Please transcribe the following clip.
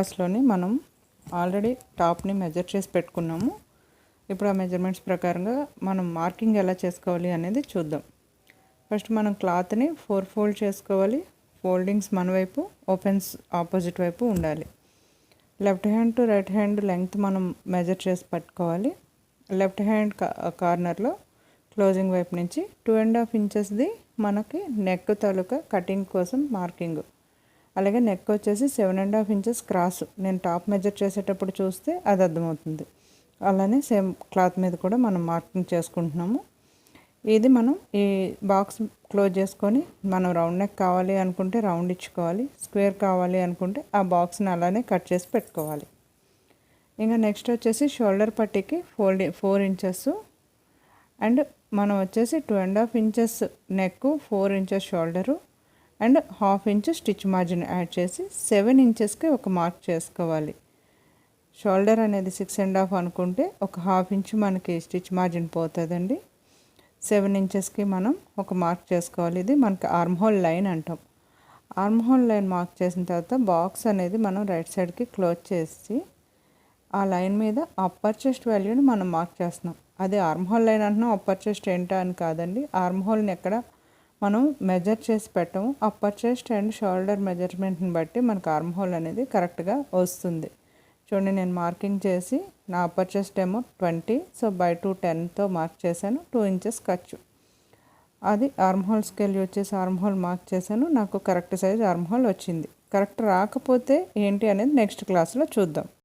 క్లాస్లోని మనం already టాప్ని measure చేసి పెట్టుకున్నాము. ఇప్పుడు ఆ మెజర్మెంట్స్ ప్రకారంగా మనం మార్కింగ్ ఎలా చేసుకోవాలి అనేది చూద్దాం. ఫస్ట్ మనం క్లాత్ని 4 ఫోల్డ్ చేసుకోవాలి. ఫోల్డింగ్స్ మన వైపు, ఓపెన్స్ ఆపోజిట్ వైపు ఉండాలి. Left hand to right hand length మనం మెజర్ చేసి పట్టుకోవాలి. లెఫ్ట్ హ్యాండ్ కార్నర్లో క్లోజింగ్ వైపు నుంచి 2.5 ఇంచెస్ది మనకి నెక్ తాలూకా కటింగ్ కోసం మార్కింగ్. అలాగే నెక్ వచ్చేసి 7.5 ఇంచెస్ క్రాస్. నేను టాప్ మెజర్ చేసేటప్పుడు చూస్తే అది అర్థమవుతుంది. అలానే సేమ్ క్లాత్ మీద కూడా మనం మార్కింగ్ చేసుకుంటున్నాము. ఇది మనం ఈ బాక్స్ క్లోజ్ చేసుకొని మనం రౌండ్ నెక్ కావాలి అనుకుంటే రౌండ్ ఇచ్చుకోవాలి. స్క్వేర్ కావాలి అనుకుంటే ఆ బాక్స్ని అలానే కట్ చేసి పెట్టుకోవాలి. ఇంకా నెక్స్ట్ వచ్చేసి షోల్డర్ పట్టీకి 4 ఇంచెస్ అండ్ మనం వచ్చేసి 2.5 inches neck, 4 inches shoulder and 1/2 inch stitch margin add చేసి 7 ఇంచెస్కి ఒక మార్క్ చేసుకోవాలి. షోల్డర్ అనేది 6.5 అనుకుంటే ఒక 1/2 ఇంచ్ మనకి స్టిచ్ మార్జిన్ పోతుందండి. 7 ఇంచెస్కి మనం ఒక మార్క్ చేసుకోవాలి. ఇది మనకి ఆర్మ్ హోల్ లైన్ అంటాం. ఆర్మ్ హోల్ లైన్ మార్క్ చేసిన తర్వాత బాక్స్ అనేది మనం రైట్ సైడ్కి క్లోజ్ చేసి ఆ లైన్ మీద అప్పర్ చెస్ట్ వాల్యూని మనం మార్క్ చేస్తున్నాం. అది ఆర్మ్ హోల్ లైన్ అంటున్నాం, అప్పర్ చెస్ట్ ఏంటా అని కాదండి. ఆర్మ్ హోల్ని ఎక్కడ మనం మెజర్ చేసి పెట్టాము. అప్పర్ చెస్ట్ అండ్ షోల్డర్ మెజర్మెంట్ని బట్టి మనకు ఆర్మ్ హోల్ అనేది కరెక్ట్గా వస్తుంది. చూడండి, నేను మార్కింగ్ చేసి నా అప్పర్ చెస్ట్ ఏమో 20, సో బై 2 10తో మార్క్ చేశాను. 2 ఇంచెస్ ఖర్చు. అది ఆర్మ్ హోల్ స్కేల్ వచ్చేసి ఆర్మ్ హోల్ మార్క్ చేశాను. నాకు కరెక్ట్ సైజ్ ఆర్మ్ హోల్ వచ్చింది. కరెక్ట్ రాకపోతే ఏంటి అనేది నెక్స్ట్ క్లాస్లో చూద్దాం.